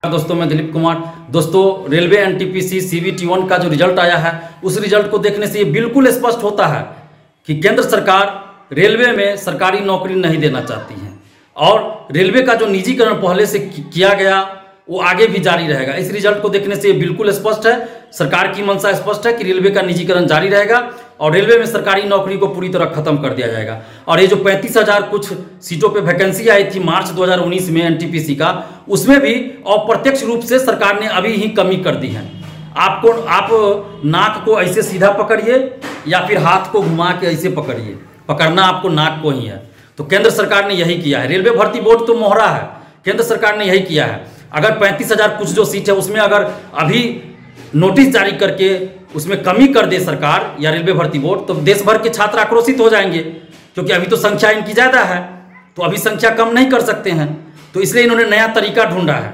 दोस्तों मैं दिलीप कुमार। दोस्तों रेलवे एनटीपीसी सीबीटी 1 का जो रिजल्ट आया है उस रिजल्ट को देखने से ये बिल्कुल स्पष्ट होता है कि केंद्र सरकार रेलवे में सरकारी नौकरी नहीं देना चाहती है और रेलवे का जो निजीकरण पहले से किया गया वो आगे भी जारी रहेगा। इस रिजल्ट को देखने से ये बिल्कुल स्पष्ट है, सरकार की मंशा स्पष्ट है कि रेलवे का निजीकरण जारी रहेगा और रेलवे में सरकारी नौकरी को पूरी तरह खत्म कर दिया जाएगा। और ये जो 35,000 कुछ सीटों पे वैकेंसी आई थी मार्च 2019 में एनटीपीसी का, उसमें भी अप्रत्यक्ष रूप से सरकार ने अभी ही कमी कर दी है। आप नाक को ऐसे सीधा पकड़िए या फिर हाथ को घुमा के ऐसे पकड़िए, पकड़ना आपको नाक को ही है। तो केंद्र सरकार ने यही किया है। रेलवे भर्ती बोर्ड तो मोहरा है, केंद्र सरकार ने यही किया है। अगर 35,000 कुछ जो सीट है उसमें अगर अभी नोटिस जारी करके उसमें कमी कर दे सरकार या रेलवे भर्ती बोर्ड, तो देश भर के छात्र आक्रोशित हो जाएंगे, क्योंकि अभी तो संख्या इनकी ज़्यादा है, तो अभी संख्या कम नहीं कर सकते हैं। तो इसलिए इन्होंने नया तरीका ढूंढा है।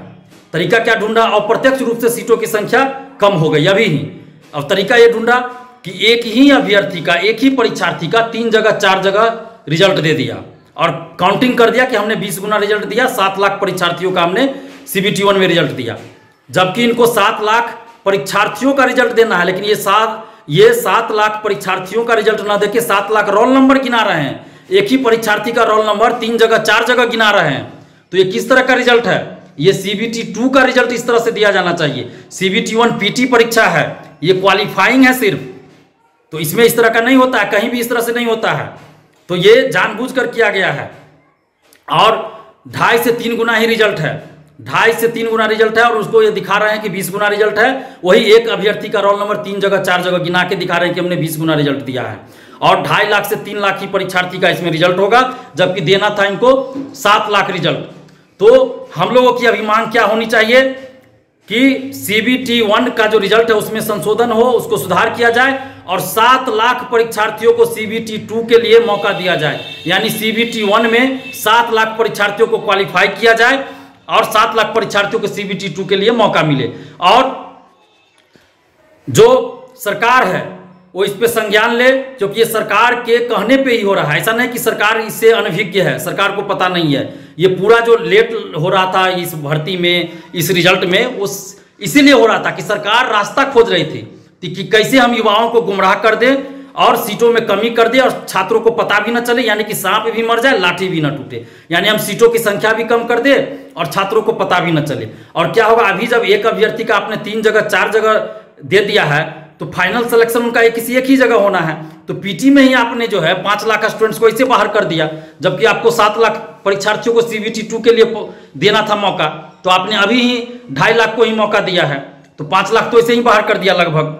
तरीका क्या ढूंढा? अप्रत्यक्ष रूप से सीटों की संख्या कम हो गई अभी ही। अब तरीका ये ढूंढा कि एक ही अभ्यर्थी का, एक ही परीक्षार्थी का 3 जगह 4 जगह रिजल्ट दे दिया और काउंटिंग कर दिया कि हमने 20 गुना रिजल्ट दिया, 7 लाख परीक्षार्थियों का हमने सीबीटी 1 में रिजल्ट दिया। जबकि इनको 7 लाख परीक्षार्थियों का रिजल्ट देना है, लेकिन ये 7 लाख परीक्षार्थियों का रिजल्ट ना देके 7 लाख रोल नंबर गिना रहे हैं। एक ही परीक्षार्थी का रोल नंबर 3 जगह 4 जगह गिना रहे हैं। तो ये किस तरह का रिजल्ट है? ये सीबीटी 2 का रिजल्ट इस तरह से दिया जाना चाहिए। सीबीटी 1 पीटी परीक्षा है, ये क्वालिफाइंग है सिर्फ, तो इसमें इस तरह का नहीं होता है, कहीं भी इस तरह से नहीं होता है। तो ये जानबूझकर किया गया है। और 2.5 से 3 गुना ही रिजल्ट है, 2.5 से 3 गुना रिजल्ट है और उसको ये दिखा रहे हैं कि 20 गुना रिजल्ट है। वही एक अभ्यर्थी का रोल नंबर 3 जगह 4 जगह गिना के दिखा रहे हैं कि हमने 20 गुना रिजल्ट दिया है। और 2.5 लाख से 3 लाख ही परीक्षार्थी का इसमें रिजल्ट होगा, जबकि देना था इनको 7 लाख रिजल्ट। तो हम लोगों की अभी मांग क्या होनी चाहिए कि सीबीटी 1 का जो रिजल्ट है उसमें संशोधन हो, उसको सुधार किया जाए और 7 लाख परीक्षार्थियों को सीबीटी 2 के लिए मौका दिया जाए। यानी सीबीटी 1 में 7 लाख परीक्षार्थियों को क्वालिफाई किया जाए और 7 लाख परीक्षार्थियों को सीबीटी 2 के लिए मौका मिले। और जो सरकार है वो इस पे संज्ञान ले, क्योंकि ये सरकार के कहने पे ही हो रहा है। ऐसा नहीं कि सरकार इससे अनभिज्ञ है, सरकार को पता नहीं है। ये पूरा जो लेट हो रहा था इस भर्ती में, इस रिजल्ट में, उस इसीलिए हो रहा था कि सरकार रास्ता खोज रही थी कि कैसे हम युवाओं को गुमराह कर दें और सीटों में कमी कर दे और छात्रों को पता भी न चले, यानी कि सांप भी मर जाए लाठी भी न टूटे। यानी हम सीटों की संख्या भी कम कर दे और छात्रों को पता भी न चले। और क्या होगा, अभी जब एक अभ्यर्थी का आपने 3 जगह 4 जगह दे दिया है तो फाइनल सिलेक्शन उनका किसी एक ही जगह होना है। तो पीटी में ही आपने जो है 5 लाख स्टूडेंट्स को ऐसे बाहर कर दिया, जबकि आपको 7 लाख परीक्षार्थियों को सीबीटी 2 के लिए देना था मौका, तो आपने अभी ही 2.5 लाख को ही मौका दिया है। तो 5 लाख तो ऐसे ही बाहर कर दिया लगभग।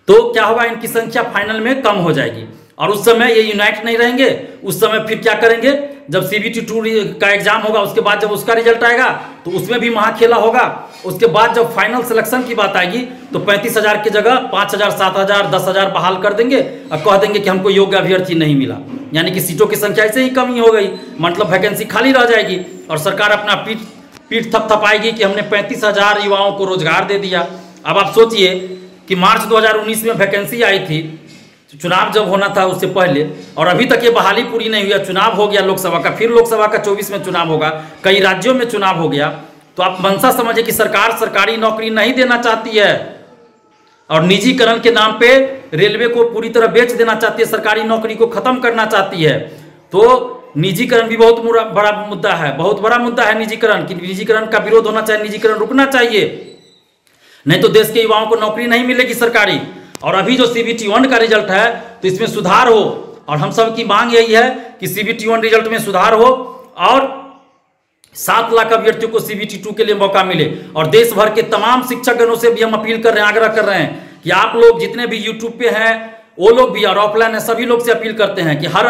तो क्या होगा, इनकी संख्या फाइनल में कम हो जाएगी और उस समय ये यूनाइट नहीं रहेंगे। उस समय फिर क्या करेंगे, जब सीबीटी 2 का एग्जाम होगा उसके बाद जब उसका रिजल्ट आएगा तो उसमें भी महाखेला होगा। उसके बाद जब फाइनल सिलेक्शन की बात आएगी तो 35,000 की जगह 5,000, 7,000, 10,000 बहाल कर देंगे और कह देंगे कि हमको योग्य अभ्यर्थी नहीं मिला। यानी कि सीटों की संख्या ऐसे ही कमी हो गई, मतलब वैकेंसी खाली रह जाएगी और सरकार अपना पीठ थपथपाएगी कि हमने 35,000 युवाओं को रोजगार दे दिया। अब आप सोचिए कि मार्च 2019 में वैकेंसी आई थी, चुनाव जब होना था उससे पहले, और अभी तक ये बहाली पूरी नहीं हुई। चुनाव हो गया लोकसभा का, फिर लोकसभा का 24 में चुनाव होगा, कई राज्यों में चुनाव हो गया। तो आप मंशा समझिए कि सरकार सरकारी नौकरी नहीं देना चाहती है और निजीकरण के नाम पे रेलवे को पूरी तरह बेच देना चाहती है, सरकारी नौकरी को खत्म करना चाहती है। तो निजीकरण भी बहुत बड़ा मुद्दा है, बहुत बड़ा मुद्दा है निजीकरण कि निजीकरण का विरोध होना चाहिए, निजीकरण रुकना चाहिए, नहीं तो देश के युवाओं को नौकरी नहीं मिलेगी सरकारी। और अभी जो सीबीटी 1 का रिजल्ट है तो इसमें सुधार हो, और हम सब की मांग यही है कि सीबीटी 1 रिजल्ट में सुधार हो और 7 लाख अभ्यर्थियों को सीबीटी 2 के लिए मौका मिले। और देश भर के तमाम शिक्षकगणों से भी हम अपील कर रहे हैं, आग्रह कर रहे हैं कि आप लोग जितने भी यूट्यूब पे हैं वो लोग भी और ऑफलाइन है, सभी लोग से अपील करते हैं कि हर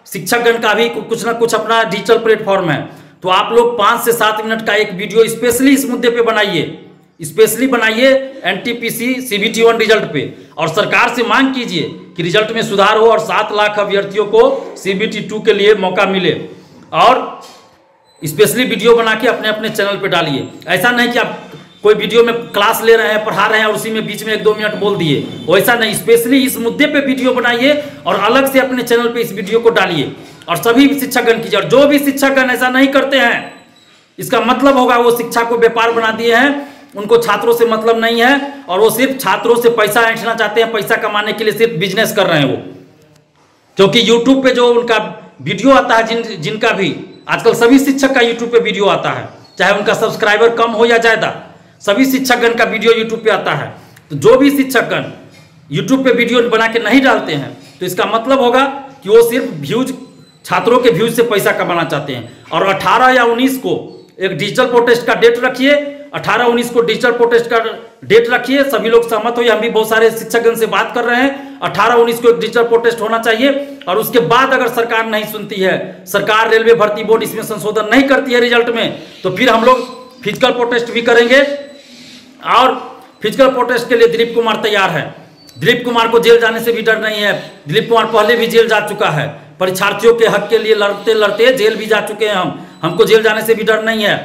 शिक्षकगण का भी कुछ ना कुछ अपना डिजिटल प्लेटफॉर्म है, तो आप लोग 5 से 7 मिनट का एक वीडियो स्पेशली इस मुद्दे पे बनाइए, स्पेशली बनाइए एनटीपीसी सीबीटी 1 रिजल्ट पे, और सरकार से मांग कीजिए कि रिजल्ट में सुधार हो और 7 लाख अभ्यर्थियों को सीबीटी 2 के लिए मौका मिले। और स्पेशली वीडियो बना के अपने अपने चैनल पे डालिए। ऐसा नहीं कि आप कोई वीडियो में क्लास ले रहे हैं, पढ़ा रहे हैं और उसी में बीच में 1-2 मिनट बोल दिए, वैसा नहीं। स्पेशली इस मुद्दे पे वीडियो बनाइए और अलग से अपने चैनल पे इस वीडियो को डालिए और सभी शिक्षकगण कीजिए। और जो भी शिक्षकगण ऐसा नहीं करते हैं इसका मतलब होगा वो शिक्षा को व्यापार बना दिए हैं, उनको छात्रों से मतलब नहीं है और वो सिर्फ छात्रों से पैसा ऐंठना चाहते हैं, पैसा कमाने के लिए सिर्फ बिजनेस कर रहे हैं वो। क्योंकि यूट्यूब पे जो उनका वीडियो आता है, जिनका भी आजकल सभी शिक्षक का यूट्यूब पे वीडियो आता है, चाहे उनका सब्सक्राइबर कम हो या ज्यादा, सभी शिक्षकगण का वीडियो यूट्यूब पे आता है। तो जो भी शिक्षकगण यूट्यूब पे वीडियो बना के नहीं डालते हैं तो इसका मतलब होगा कि वो सिर्फ व्यूज, छात्रों के व्यूज से पैसा कमाना चाहते हैं। और 18 या 19 को एक डिजिटल प्रोटेस्ट का डेट रखिए, 18-19 को डिजिटल प्रोटेस्ट का डेट रखिए, सभी लोग सहमत होइए। हम भी बहुत सारे शिक्षकगण से बात कर रहे हैं, 18-19 को एक डिजिटल प्रोटेस्ट होना चाहिए। और उसके बाद अगर सरकार नहीं सुनती है, सरकार रेलवे भर्ती बोर्ड इसमें संशोधन नहीं करती है रिजल्ट में, तो फिर हम लोग फिजिकल प्रोटेस्ट भी करेंगे। और फिजिकल प्रोटेस्ट के लिए दिलीप कुमार तैयार है। दिलीप कुमार को जेल जाने से भी डर नहीं है। दिलीप कुमार पहले भी जेल जा चुका है, परीक्षार्थियों के हक के लिए लड़ते लड़ते जेल भी जा चुके हैं। हमको जेल जाने से भी डर नहीं है।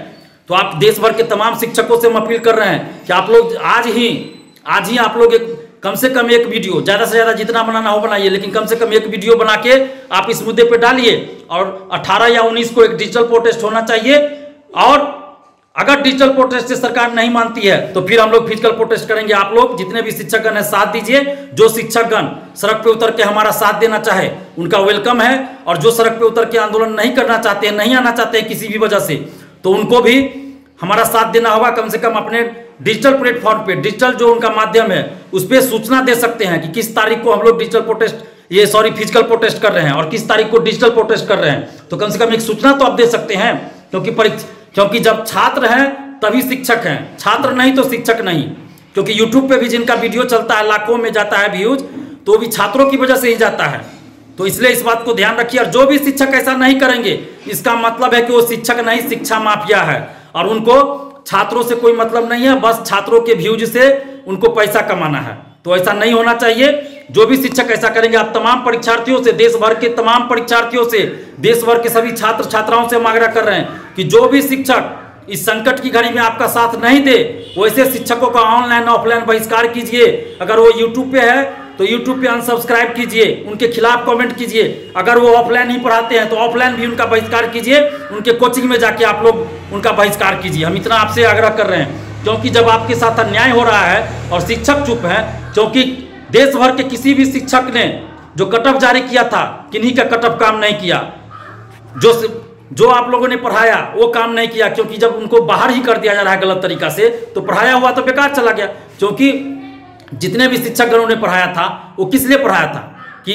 तो आप देश भर के तमाम शिक्षकों से हम अपील कर रहे हैं कि आप लोग आज ही आप लोग कम से कम एक वीडियो, ज़्यादा से ज़्यादा जितना बनाना हो बनाइए, लेकिन कम से कम एक वीडियो बना के आप इस मुद्दे पे डालिए। और 18 या 19 को एक डिजिटल प्रोटेस्ट होना चाहिए। और अगर डिजिटल प्रोटेस्ट से सरकार नहीं मानती है तो फिर हम लोग फिजिकल प्रोटेस्ट करेंगे। आप लोग जितने भी शिक्षकगण हैं साथ दीजिए। जो शिक्षकगण सड़क पे उतर के हमारा साथ देना चाहे उनका वेलकम है, और जो सड़क पे उतर के आंदोलन नहीं करना चाहते हैं, नहीं आना चाहते हैं किसी भी वजह से, तो उनको भी हमारा साथ देना होगा। कम से कम अपने डिजिटल प्लेटफॉर्म पे, डिजिटल जो उनका माध्यम है उस पर सूचना दे सकते हैं कि किस तारीख को हम लोग डिजिटल प्रोटेस्ट, फिजिकल प्रोटेस्ट कर रहे हैं और किस तारीख को डिजिटल प्रोटेस्ट कर रहे हैं। तो कम से कम एक सूचना तो आप दे सकते हैं। क्योंकि जब छात्र हैं तभी शिक्षक हैं, छात्र नहीं तो शिक्षक नहीं। क्योंकि यूट्यूब पे भी जिनका वीडियो चलता है, लाखों में जाता है व्यूज, तो भी छात्रों की वजह से ही जाता है। तो इसलिए इस बात को ध्यान रखिए। और जो भी शिक्षक ऐसा नहीं करेंगे, इसका मतलब है कि वो शिक्षक नहीं, शिक्षा माफिया है और उनको छात्रों से कोई मतलब नहीं है, बस छात्रों के व्यूज से उनको पैसा कमाना है। तो ऐसा नहीं होना चाहिए। जो भी शिक्षक ऐसा करेंगे, आप तमाम परीक्षार्थियों से, देश भर के तमाम परीक्षार्थियों से, देश भर के सभी छात्र छात्राओं से हम आग्रह कर रहे हैं कि जो भी शिक्षक इस संकट की घड़ी में आपका साथ नहीं दे, वैसे शिक्षकों का ऑनलाइन ऑफलाइन बहिष्कार कीजिए। अगर वो यूट्यूब पे है तो यूट्यूब पे अनसब्सक्राइब कीजिए, उनके खिलाफ कमेंट कीजिए। अगर वो ऑफलाइन ही पढ़ाते हैं तो ऑफलाइन भी उनका बहिष्कार कीजिए, उनके कोचिंग में जाके आप लोग उनका बहिष्कार कीजिए। हम इतना आपसे आग्रह कर रहे हैं, क्योंकि जब आपके साथ अन्याय हो रहा है और शिक्षक चुप है, क्योंकि देश भर के किसी भी शिक्षक ने जो कट ऑफ जारी किया था, किन्हीं का कट ऑफ काम नहीं किया। जो आप लोगों ने पढ़ाया वो काम नहीं किया, क्योंकि जब उनको बाहर ही कर दिया जा रहा है गलत तरीका से, तो पढ़ाया हुआ तो बेकार चला गया। क्योंकि जितने भी शिक्षकगणों ने पढ़ाया था वो किस लिए पढ़ाया था? कि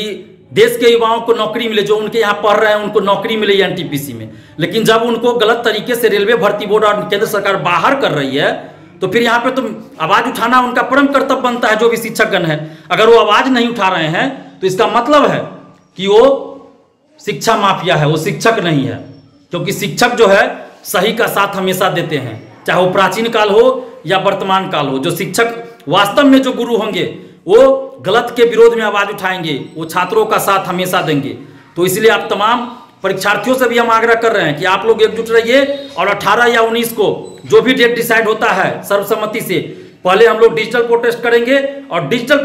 देश के युवाओं को नौकरी मिले, जो उनके यहाँ पढ़ रहे हैं उनको नौकरी मिले एनटीपीसी में। लेकिन जब उनको गलत तरीके से रेलवे भर्ती बोर्ड और केंद्र सरकार बाहर कर रही है, तो फिर यहाँ पे तो आवाज उठाना उनका परम कर्तव्य बनता है। जो भी शिक्षकगण है, अगर वो आवाज नहीं उठा रहे हैं तो इसका मतलब है कि वो शिक्षा माफिया है, वो शिक्षक नहीं है। क्योंकि शिक्षक जो है सही का साथ हमेशा देते हैं, चाहे वो प्राचीन काल हो या वर्तमान काल हो। जो शिक्षक वास्तव में जो गुरु होंगे वो गलत के विरोध में आवाज उठाएंगे, वो छात्रों का साथ हमेशा देंगे। तो इसलिए आप तमाम परीक्षार्थियों से भी हम आग्रह कर रहे हैं कि आप लोग एकजुट रहिए। और 18 या 19 को जो भी डेट डिसाइड होता है सर्वसम्मति से, पहले हम लोग डिजिटल प्रोटेस्ट करेंगे। और डिजिटल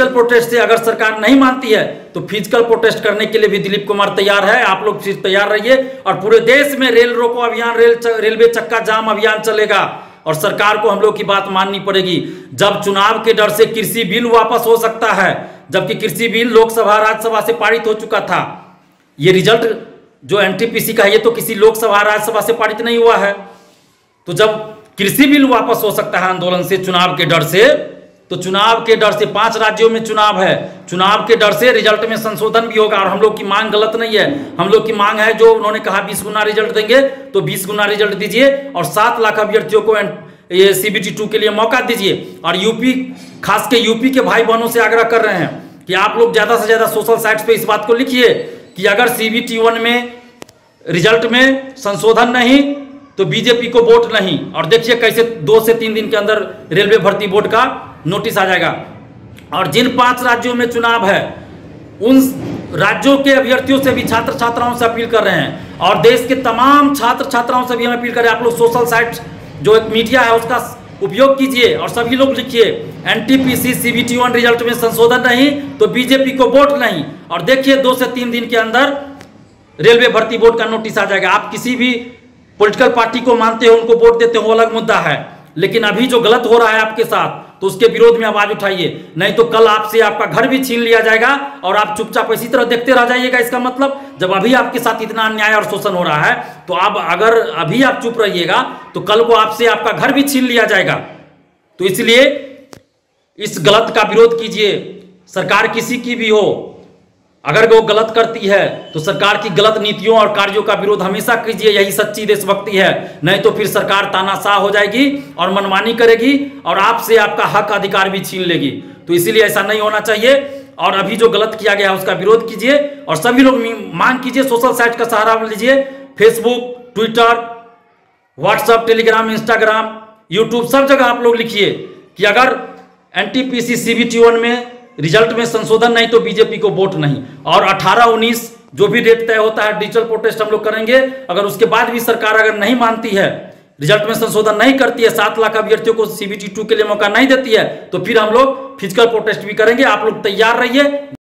प्रोटेस्ट से अगर सरकार नहीं मानती है तो फिजिकल प्रोटेस्ट करने के लिए भी दिलीप कुमार तैयार है। आप लोग फिर तैयार रहिए। और पूरे देश में रेल रोको अभियान, रेलवे चक्का जाम अभियान चलेगा और सरकार को हम लोग की बात माननी पड़ेगी। जब चुनाव के डर से कृषि बिल वापस हो सकता है, जबकि कृषि बिल लोकसभा राज्यसभा से पारित हो चुका था। ये रिजल्ट जो एनटीपीसी का है, ये तो किसी लोकसभा राज्यसभा से पारित नहीं हुआ है। तो जब कृषि बिल वापस हो सकता है आंदोलन से, चुनाव के डर से, तो चुनाव के डर से 5 राज्यों में चुनाव है, चुनाव के डर से रिजल्ट में संशोधन भी होगा। और हम लोग की मांग गलत नहीं है। हम लोग की मांग है, जो उन्होंने कहा 20 गुना रिजल्ट देंगे तो 20 गुना रिजल्ट दीजिए और 7 लाख अभ्यर्थियों को ये CBT 2 के लिए मौका दीजिए। और यूपी, खास के यूपी के भाई बहनों से आग्रह कर रहे हैं कि आप लोग ज़्यादा से ज़्यादा सोशल साइट्स पे इस बात को लिखिए कि अगर CBT 1 में रिजल्ट में संशोधन नहीं तो बीजेपी को वोट नहीं। और देखिए कैसे 2 से 3 दिन के अंदर रेलवे भर्ती बोर्ड का नोटिस आ जाएगा। और जिन 5 राज्यों में चुनाव है, उन राज्यों के अभ्यर्थियों से भी छात्र छात्राओं से अपील कर रहे हैं। और देश के तमाम छात्र छात्राओं से भी हम अपील कर रहे हैं, आप लोग सोशल साइट जो एक मीडिया है उसका उपयोग कीजिए और सभी लोग लिखिए एनटीपीसी CBT 1 रिजल्ट में संशोधन नहीं तो बीजेपी को वोट नहीं। और देखिए 2 से 3 दिन के अंदर रेलवे भर्ती बोर्ड का नोटिस आ जाएगा। आप किसी भी पॉलिटिकल पार्टी को मानते हो, उनको वोट देते हो, वो अलग मुद्दा है। लेकिन अभी जो गलत हो रहा है आपके साथ, तो उसके विरोध में आवाज उठाइए, नहीं तो कल आपसे आपका घर भी छीन लिया जाएगा और आप चुपचाप इसी तरह देखते रह जाइएगा। इसका मतलब जब अभी आपके साथ इतना अन्याय और शोषण हो रहा है, तो आप अगर अभी आप चुप रहिएगा तो कल को आपसे आपका घर भी छीन लिया जाएगा। तो इसलिए इस गलत का विरोध कीजिए। सरकार किसी की भी हो, अगर वो गलत करती है तो सरकार की गलत नीतियों और कार्यों का विरोध हमेशा कीजिए। यही सच्ची देशभक्ति है। नहीं तो फिर सरकार तानाशाह हो जाएगी और मनमानी करेगी और आपसे आपका हक अधिकार भी छीन लेगी। तो इसीलिए ऐसा नहीं होना चाहिए। और अभी जो गलत किया गया है उसका विरोध कीजिए और सभी लोग मांग कीजिए, सोशल साइट का सहारा लीजिए। Facebook, Twitter, WhatsApp, Telegram, Instagram, YouTube, सब जगह आप लोग लिखिए कि अगर एनटीपीसी CBT1 में रिजल्ट में संशोधन नहीं तो बीजेपी को वोट नहीं। और 18-19 जो भी डेट तय होता है, डिजिटल प्रोटेस्ट हम लोग करेंगे। अगर उसके बाद भी सरकार अगर नहीं मानती है, रिजल्ट में संशोधन नहीं करती है, 7 लाख अभ्यर्थियों को CBT2 के लिए मौका नहीं देती है, तो फिर हम लोग फिजिकल प्रोटेस्ट भी करेंगे। आप लोग तैयार रहिए।